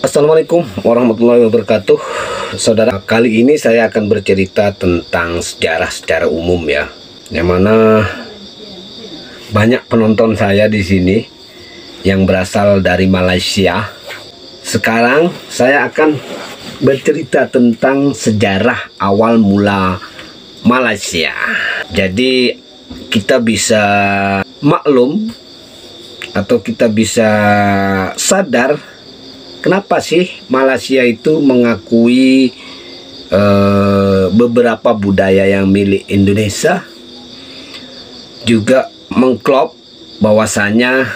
Assalamualaikum warahmatullahi wabarakatuh. Saudara, kali ini saya akan bercerita tentang sejarah secara umum ya. Yang mana banyak penonton saya di sini yang berasal dari Malaysia. Sekarang saya akan bercerita tentang sejarah awal mula Malaysia. Jadi kita bisa maklum atau kita bisa sadar kenapa sih Malaysia itu mengakui beberapa budaya yang milik Indonesia, juga mengklop bahwasanya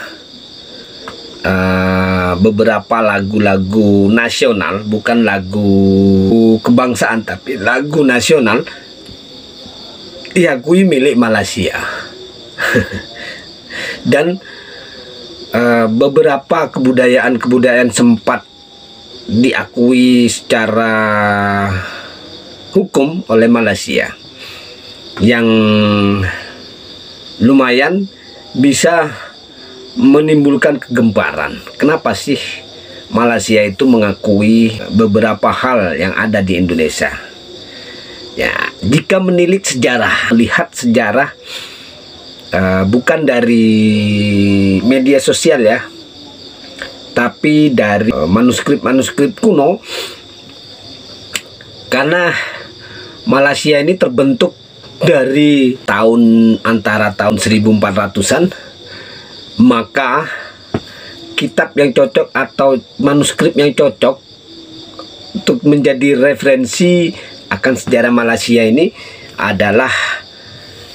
beberapa lagu-lagu nasional, bukan lagu kebangsaan tapi lagu nasional, diakui milik Malaysia. Dan beberapa kebudayaan sempat diakui secara hukum oleh Malaysia, yang lumayan bisa menimbulkan kegemparan. Kenapa sih Malaysia itu mengakui beberapa hal yang ada di Indonesia? Ya, jika menilik sejarah, lihat sejarah bukan dari media sosial ya, tapi dari manuskrip kuno. Karena Malaysia ini terbentuk dari antara tahun 1400-an, maka kitab yang cocok atau manuskrip yang cocok untuk menjadi referensi akan sejarah Malaysia ini adalah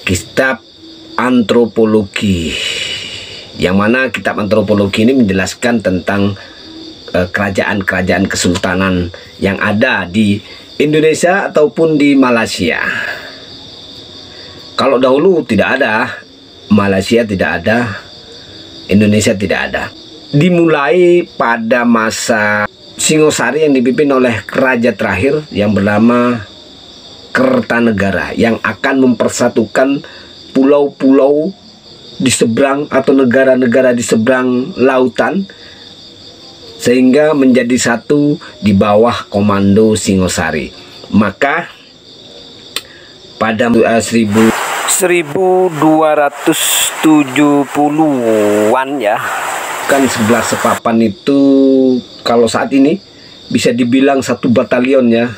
kitab antropologi, yang mana kitab antropologi ini menjelaskan tentang kerajaan-kerajaan kesultanan yang ada di Indonesia ataupun di Malaysia. Kalau dahulu tidak ada, Malaysia tidak ada, Indonesia tidak ada. Dimulai pada masa Singosari yang dipimpin oleh raja terakhir yang bernama Kertanegara, yang akan mempersatukan pulau-pulau di seberang atau negara-negara di seberang lautan, sehingga menjadi satu di bawah komando Singosari. Maka pada 1270-an ya, kan 11 Sepapan itu kalau saat ini bisa dibilang satu batalion ya,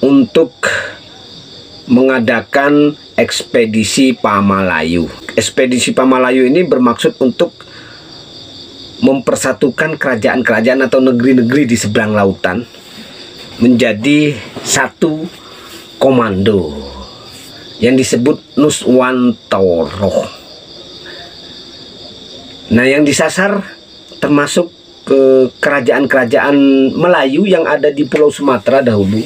untuk mengadakan ekspedisi Pamalayu. Ekspedisi Pamalayu ini bermaksud untuk mempersatukan kerajaan-kerajaan atau negeri-negeri di seberang lautan menjadi satu komando yang disebut Nuswantoro. Nah, yang disasar termasuk ke kerajaan-kerajaan Melayu yang ada di Pulau Sumatera dahulu.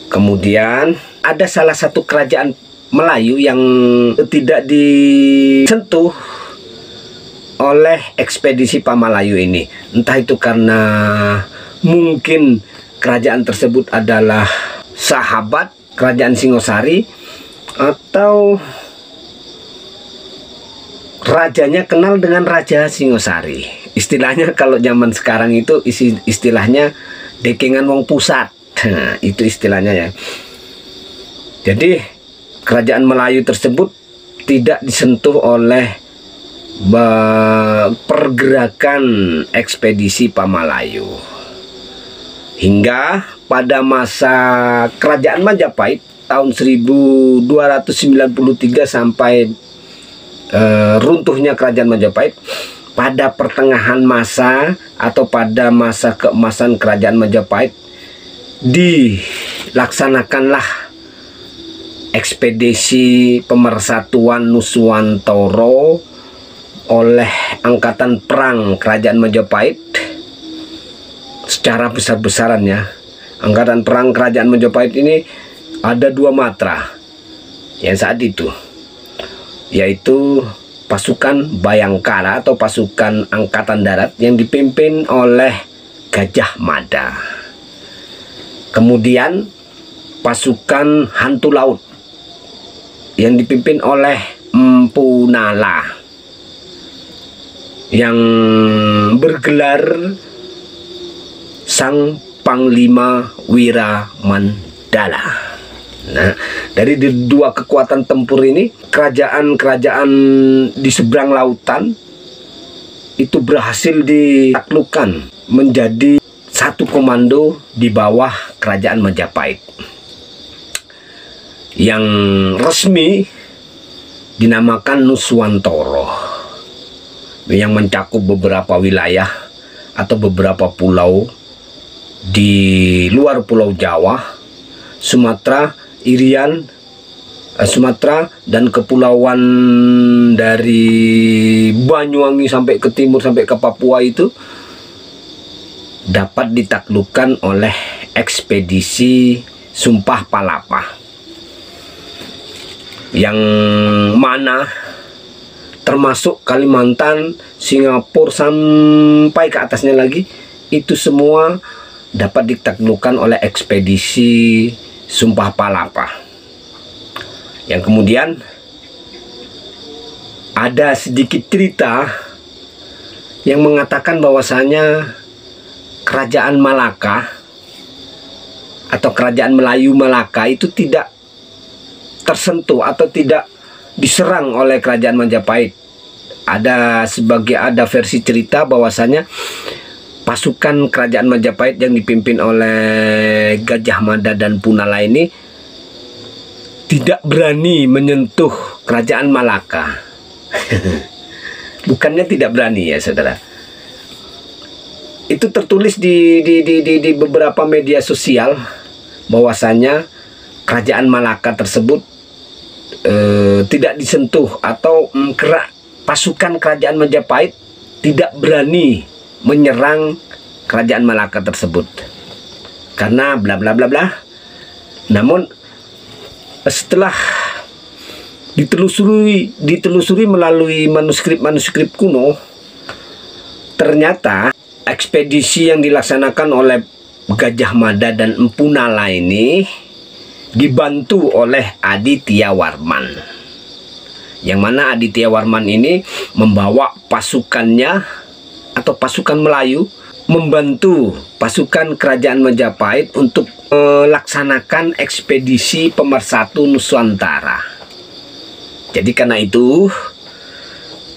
Kemudian ada salah satu kerajaan Melayu yang tidak disentuh oleh ekspedisi Pamalayu ini. Entah itu karena mungkin kerajaan tersebut adalah sahabat kerajaan Singosari, atau rajanya kenal dengan Raja Singosari. Istilahnya kalau zaman sekarang itu istilahnya dekengan wong pusat. Nah, itu istilahnya ya. Jadi kerajaan Melayu tersebut tidak disentuh oleh pergerakan ekspedisi Pamalayu, hingga pada masa kerajaan Majapahit tahun 1293 sampai runtuhnya kerajaan Majapahit. Pada pertengahan masa atau pada masa keemasan kerajaan Majapahit, dilaksanakanlah ekspedisi pemersatuan Nuswantoro oleh angkatan perang kerajaan Majapahit secara besar-besaran ya. Angkatan perang kerajaan Majapahit ini ada dua matra yang saat itu, yaitu pasukan Bayangkara atau pasukan angkatan darat yang dipimpin oleh Gajah Mada. Kemudian pasukan hantu laut yang dipimpin oleh Empu Nala, yang bergelar sang Panglima Wiramandala. Nah, dari dua kekuatan tempur ini, kerajaan-kerajaan di seberang lautan itu berhasil ditaklukkan menjadi satu komando di bawah kerajaan Majapahit, yang resmi dinamakan Nuswantara, yang mencakup beberapa wilayah atau beberapa pulau di luar Pulau Jawa, Sumatera, Irian, Sumatera, dan kepulauan dari Banyuwangi sampai ke timur sampai ke Papua itu dapat ditaklukkan oleh ekspedisi Sumpah Palapa, yang mana termasuk Kalimantan, Singapura sampai ke atasnya lagi, itu semua dapat ditaklukkan oleh ekspedisi Sumpah Palapa. Yang kemudian ada sedikit cerita yang mengatakan bahwasanya kerajaan Malaka atau kerajaan Melayu Malaka itu tidak tersentuh atau tidak diserang oleh kerajaan Majapahit. Ada versi cerita bahwasanya pasukan kerajaan Majapahit yang dipimpin oleh Gajah Mada dan Punala ini tidak berani menyentuh kerajaan Malaka. Bukannya tidak berani ya saudara. Itu tertulis di beberapa media sosial bahwasanya kerajaan Malaka tersebut tidak disentuh, atau pasukan kerajaan Majapahit tidak berani menyerang kerajaan Malaka tersebut karena bla bla bla bla. Namun setelah ditelusuri melalui manuskrip kuno, ternyata ekspedisi yang dilaksanakan oleh Gajah Mada dan Empu Nala ini dibantu oleh Aditya Warman, yang mana Aditya Warman ini membawa pasukannya atau pasukan Melayu membantu pasukan kerajaan Majapahit untuk melaksanakan ekspedisi Pemersatu Nusantara. Jadi karena itu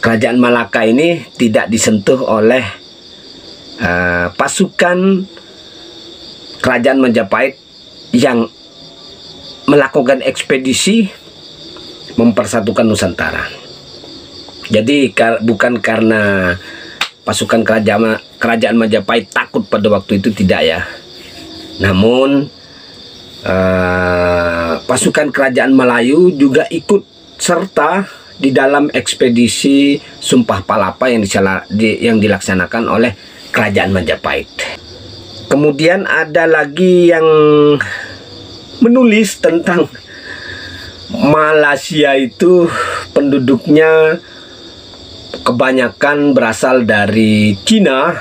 kerajaan Malaka ini tidak disentuh oleh pasukan kerajaan Majapahit yang melakukan ekspedisi mempersatukan Nusantara. Jadi bukan karena pasukan kerajaan Majapahit takut pada waktu itu, tidak ya. Namun pasukan kerajaan Melayu juga ikut serta di dalam ekspedisi Sumpah Palapa yang dilaksanakan oleh kerajaan Majapahit. Kemudian ada lagi yang menulis tentang Malaysia itu penduduknya kebanyakan berasal dari Cina.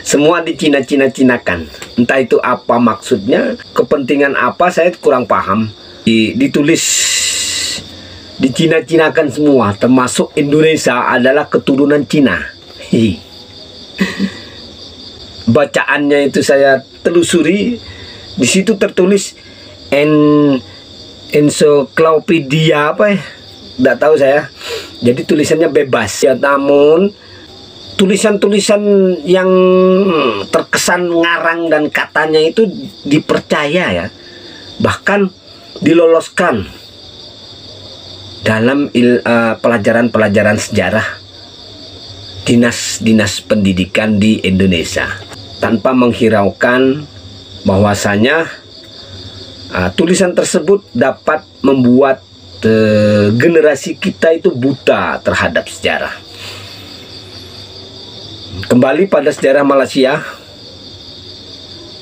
Semua di Cina-Cinakan. Entah itu apa maksudnya, kepentingan apa, saya kurang paham. Ditulis di Cina-Cinakan semua, termasuk Indonesia adalah keturunan Cina. Bacaannya itu saya telusuri, di situ tertulis ensiklopedia apa ya, nggak tahu saya. Jadi tulisannya bebas ya, namun tulisan-tulisan yang terkesan ngarang dan katanya itu dipercaya ya, bahkan diloloskan dalam pelajaran-pelajaran sejarah dinas-dinas pendidikan di Indonesia, tanpa menghiraukan bahwasanya tulisan tersebut dapat membuat generasi kita itu buta terhadap sejarah. Kembali pada sejarah Malaysia.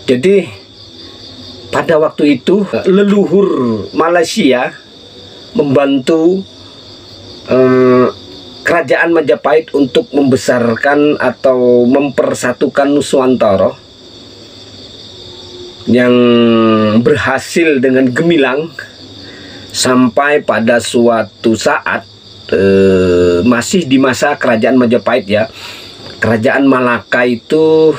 Jadi pada waktu itu leluhur Malaysia membantu kerajaan Majapahit untuk membesarkan atau mempersatukan Nuswantara, yang berhasil dengan gemilang sampai pada suatu saat masih di masa kerajaan Majapahit ya, kerajaan Malaka itu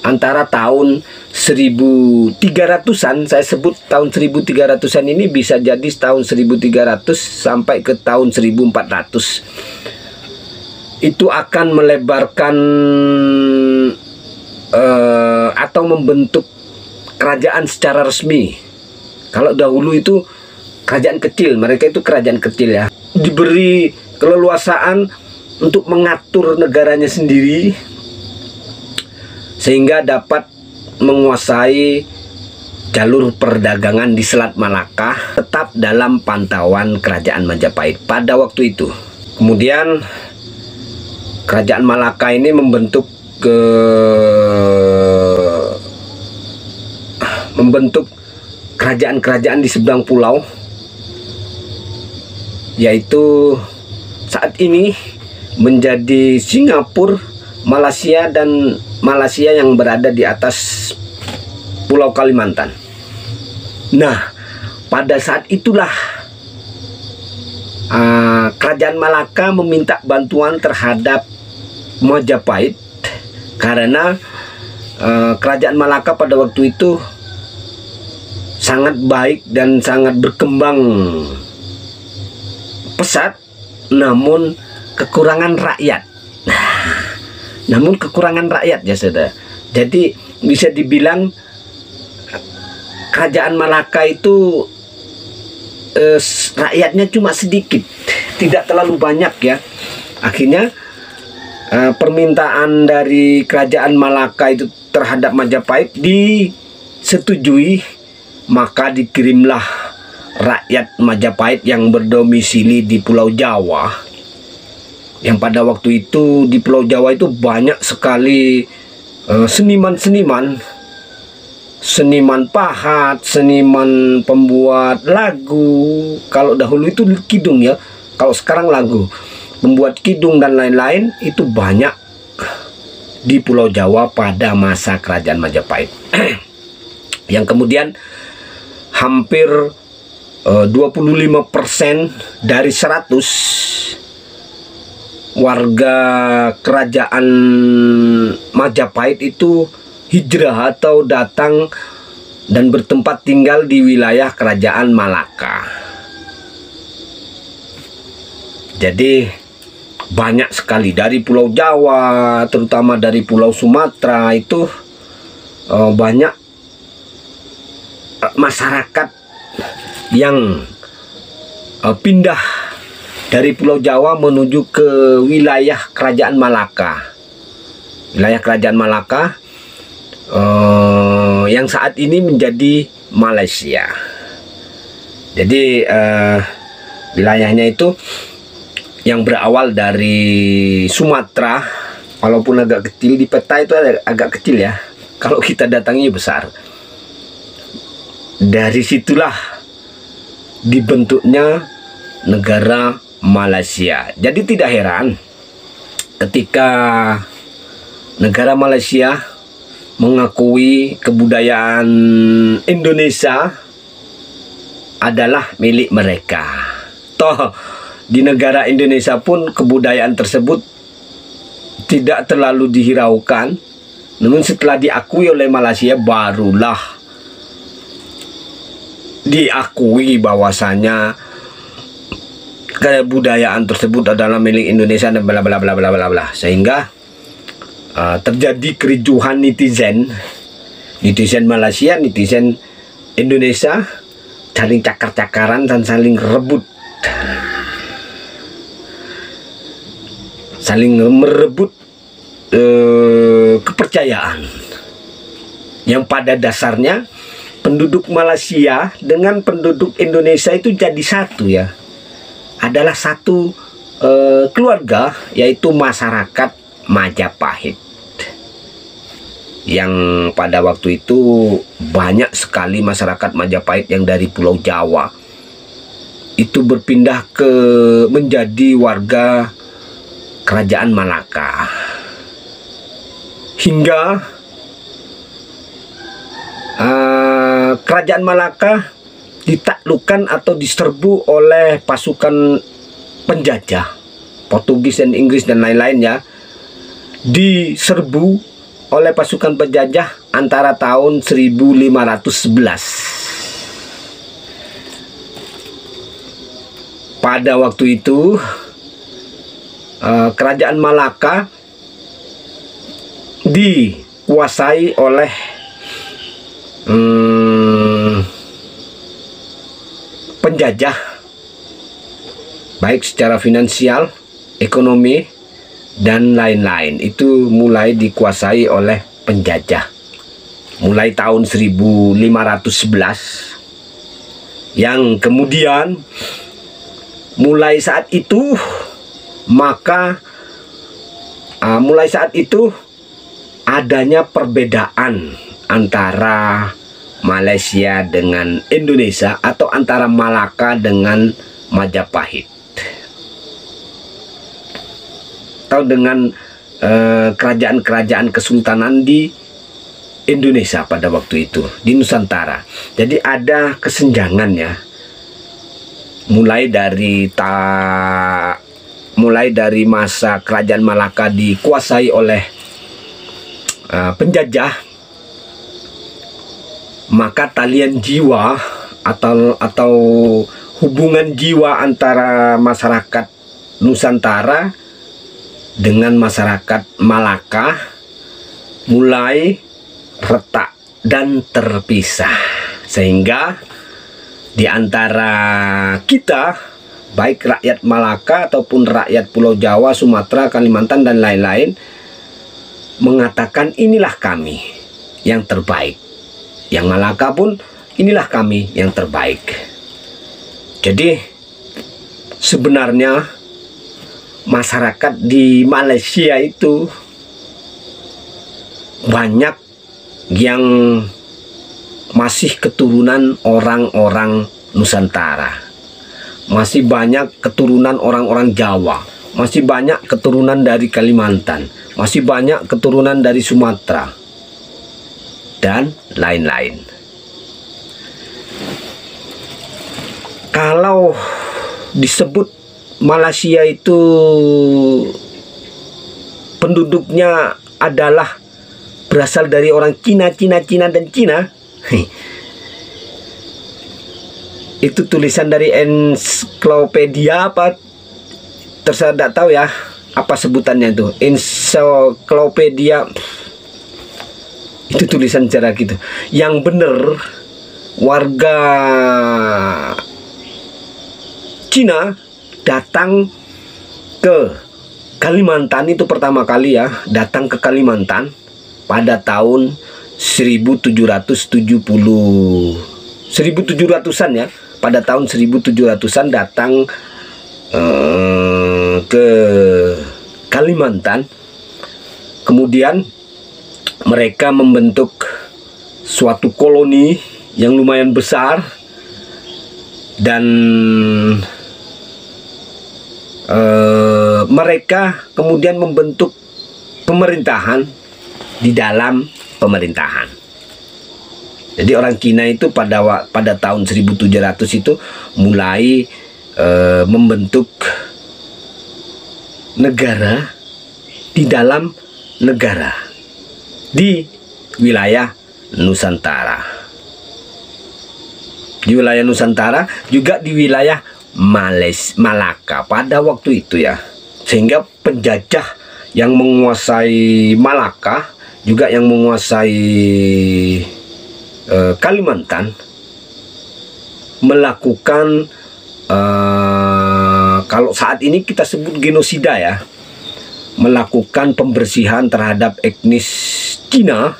antara tahun 1300-an, saya sebut tahun 1300-an ini bisa jadi tahun 1300 sampai ke tahun 1400. Itu akan melebarkan atau membentuk kerajaan secara resmi. Kalau dahulu itu kerajaan kecil, mereka itu kerajaan kecil ya, diberi keleluasaan untuk mengatur negaranya sendiri sehingga dapat menguasai jalur perdagangan di Selat Malaka tetap dalam pantauan kerajaan Majapahit pada waktu itu. Kemudian kerajaan Malaka ini membentuk kerajaan-kerajaan di seberang pulau, yaitu saat ini menjadi Singapura, Malaysia, dan Malaysia yang berada di atas Pulau Kalimantan. Nah, pada saat itulah kerajaan Malaka meminta bantuan terhadap Majapahit karena kerajaan Malaka pada waktu itu sangat baik dan sangat berkembang pesat, namun kekurangan rakyat. Ya saudara. Jadi bisa dibilang kerajaan Malaka itu rakyatnya cuma sedikit, tidak terlalu banyak ya. Akhirnya permintaan dari kerajaan Malaka itu terhadap Majapahit disetujui, maka dikirimlah rakyat Majapahit yang berdomisili di Pulau Jawa. Yang pada waktu itu di Pulau Jawa itu banyak sekali seniman-seniman, seniman pahat, seniman pembuat lagu. Kalau dahulu itu kidung ya, kalau sekarang lagu. Membuat kidung dan lain-lain itu banyak di Pulau Jawa pada masa kerajaan Majapahit. Yang kemudian hampir 25% dari 100 warga kerajaan Majapahit itu hijrah atau datang dan bertempat tinggal di wilayah kerajaan Malaka. Jadi banyak sekali dari Pulau Jawa, terutama dari Pulau Sumatera itu banyak masyarakat yang pindah dari Pulau Jawa menuju ke wilayah kerajaan Malaka. Wilayah kerajaan Malaka yang saat ini menjadi Malaysia. Jadi wilayahnya itu yang berawal dari Sumatera, walaupun agak kecil di peta itu agak kecil ya. Kalau kita datangi besar. Dari situlah dibentuknya negara Malaysia. Jadi tidak heran ketika negara Malaysia mengakui kebudayaan Indonesia adalah milik mereka. Toh di negara Indonesia pun kebudayaan tersebut tidak terlalu dihiraukan. Namun setelah diakui oleh Malaysia barulah diakui bahwasanya kebudayaan tersebut adalah milik Indonesia dan bla bla bla bla bla bla, sehingga terjadi kericuhan netizen Malaysia, netizen Indonesia, saling cakar-cakaran dan saling merebut kepercayaan yang pada dasarnya penduduk Malaysia dengan penduduk Indonesia itu jadi satu ya, adalah satu keluarga, yaitu masyarakat Majapahit, yang pada waktu itu banyak sekali masyarakat Majapahit yang dari Pulau Jawa itu berpindah menjadi warga kerajaan Malaka, hingga kerajaan Malaka ditaklukkan atau diserbu oleh pasukan penjajah Portugis dan Inggris dan lain-lain ya. Diserbu oleh pasukan penjajah antara tahun 1511. Pada waktu itu kerajaan Malaka dikuasai oleh penjajah, baik secara finansial, ekonomi, dan lain-lain. Itu mulai dikuasai oleh penjajah mulai tahun 1511, yang kemudian mulai saat itu adanya perbedaan antara Malaysia dengan Indonesia, atau antara Malaka dengan Majapahit, atau dengan kerajaan-kerajaan kesultanan di Indonesia pada waktu itu, di Nusantara. Jadi ada kesenjangan ya, mulai dari masa kerajaan Malaka dikuasai oleh penjajah, maka talian jiwa atau hubungan jiwa antara masyarakat Nusantara dengan masyarakat Malaka mulai retak dan terpisah, sehingga di antara kita, baik rakyat Malaka ataupun rakyat Pulau Jawa, Sumatera, Kalimantan, dan lain-lain, mengatakan inilah kami yang terbaik. Yang Malaka pun inilah kami yang terbaik. Jadi sebenarnya masyarakat di Malaysia itu banyak yang masih keturunan orang-orang Nusantara, masih banyak keturunan orang-orang Jawa, masih banyak keturunan dari Kalimantan, masih banyak keturunan dari Sumatera, dan lain-lain. Kalau disebut Malaysia itu penduduknya adalah berasal dari orang Cina, dan Cina, itu tulisan dari ensiklopedia apa, terserah, tidak tahu ya apa sebutannya itu, ensiklopedia, itu tulisan cara gitu. Yang benar warga Cina datang ke Kalimantan itu pertama kali ya, datang ke Kalimantan pada tahun 1700-an ya, pada tahun 1700-an datang ke Kalimantan. Kemudian mereka membentuk suatu koloni yang lumayan besar, dan mereka kemudian membentuk pemerintahan di dalam pemerintahan. Jadi orang Cina itu pada tahun 1700 itu mulai membentuk negara di dalam negara di wilayah Nusantara. Di wilayah Nusantara, juga di wilayah Malaka pada waktu itu ya. Sehingga penjajah yang menguasai Malaka, juga yang menguasai Kalimantan, melakukan kalau saat ini kita sebut genosida ya, melakukan pembersihan terhadap etnis Cina,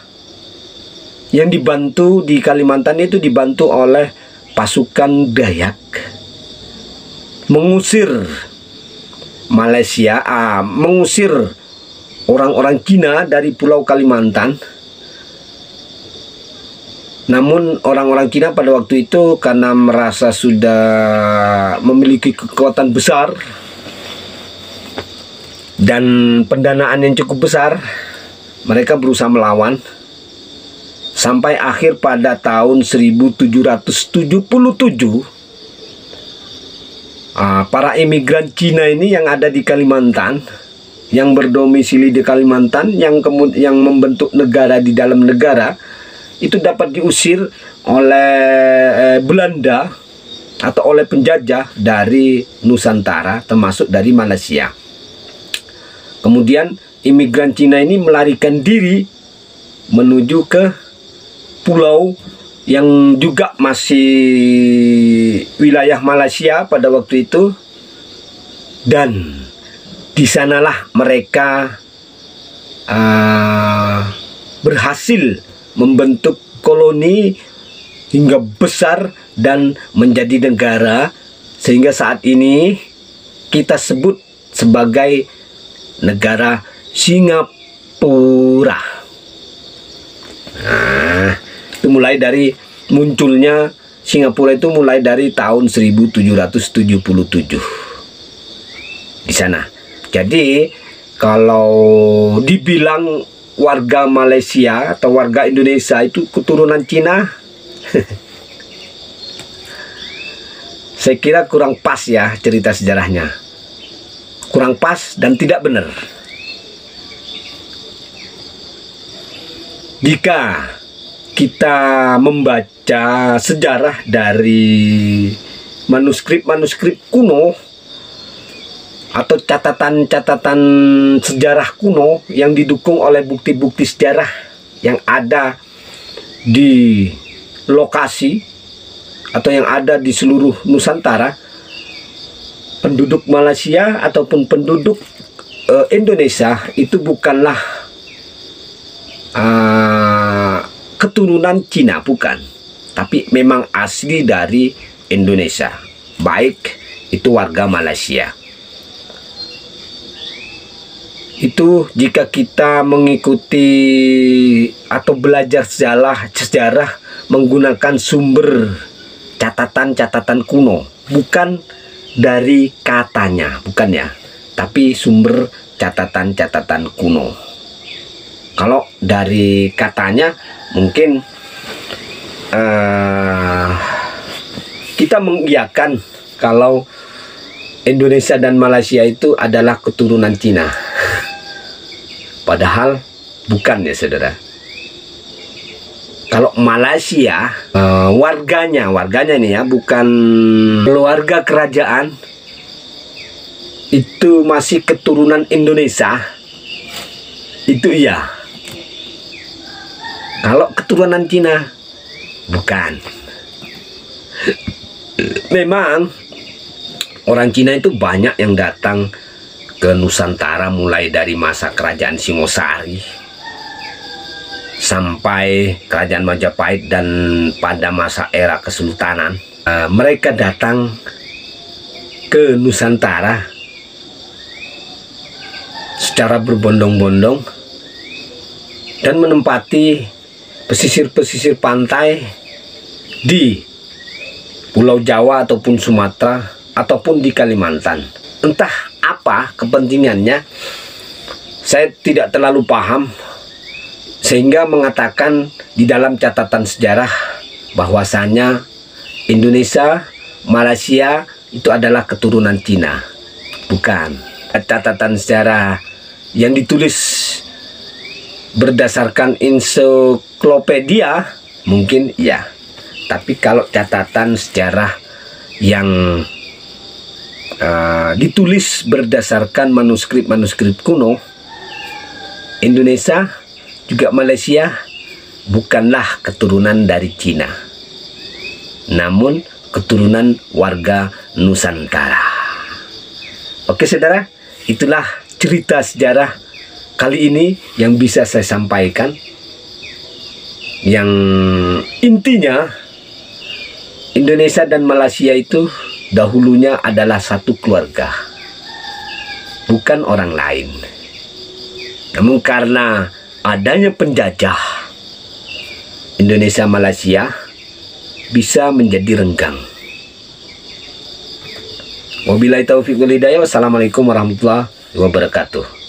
yang dibantu di Kalimantan itu dibantu oleh pasukan Dayak, mengusir Malaysia, mengusir orang-orang Cina dari Pulau Kalimantan. Namun orang-orang Cina pada waktu itu karena merasa sudah memiliki kekuatan besar dan pendanaan yang cukup besar, mereka berusaha melawan sampai akhir pada tahun 1777 para imigran Cina ini yang ada di Kalimantan yang berdomisili di Kalimantan yang membentuk negara di dalam negara itu dapat diusir oleh Belanda atau oleh penjajah dari Nusantara, termasuk dari Malaysia. Kemudian imigran Cina ini melarikan diri menuju ke pulau yang juga masih wilayah Malaysia pada waktu itu, dan di sanalah mereka berhasil membentuk koloni hingga besar dan menjadi negara, sehingga saat ini kita sebut sebagai negara Singapura. Nah, itu mulai dari munculnya Singapura itu mulai dari tahun 1777 di sana. Jadi kalau dibilang warga Malaysia atau warga Indonesia itu keturunan Cina, saya kira kurang pas ya cerita sejarahnya. Kurang pas dan tidak benar. Jika kita membaca sejarah dari manuskrip-manuskrip kuno atau catatan-catatan sejarah kuno yang didukung oleh bukti-bukti sejarah yang ada di lokasi atau yang ada di seluruh Nusantara, penduduk Malaysia ataupun penduduk Indonesia itu bukanlah keturunan Cina, bukan, tapi memang asli dari Indonesia, baik itu warga Malaysia. Itu jika kita mengikuti atau belajar sejarah menggunakan sumber catatan-catatan kuno, bukan dari katanya, bukan ya, tapi sumber catatan-catatan kuno. Kalau dari katanya mungkin kita mengiyakan kalau Indonesia dan Malaysia itu adalah keturunan Cina. Padahal bukan ya saudara. Kalau Malaysia warganya nih ya, bukan keluarga kerajaan, itu masih keturunan Indonesia, itu iya. Kalau keturunan Cina bukan. Memang orang Cina itu banyak yang datang ke Nusantara mulai dari masa kerajaan Singosari sampai kerajaan Majapahit dan pada masa era kesultanan. Mereka datang ke Nusantara secara berbondong-bondong dan menempati pesisir-pesisir pantai di Pulau Jawa ataupun Sumatera ataupun di Kalimantan. Entah apa kepentingannya, saya tidak terlalu paham, sehingga mengatakan di dalam catatan sejarah bahwasanya Indonesia, Malaysia itu adalah keturunan Cina. Bukan. Catatan sejarah yang ditulis berdasarkan ensiklopedia mungkin ya, tapi kalau catatan sejarah yang ditulis berdasarkan manuskrip kuno, Indonesia juga Malaysia bukanlah keturunan dari Cina, namun keturunan warga Nusantara. Oke saudara, itulah cerita sejarah kali ini yang bisa saya sampaikan, yang intinya Indonesia dan Malaysia itu dahulunya adalah satu keluarga, bukan orang lain. Namun karena adanya penjajah, Indonesia Malaysia bisa menjadi renggang. Wabillahi taufiq wal hidayah. Wassalamualaikum warahmatullahi wabarakatuh.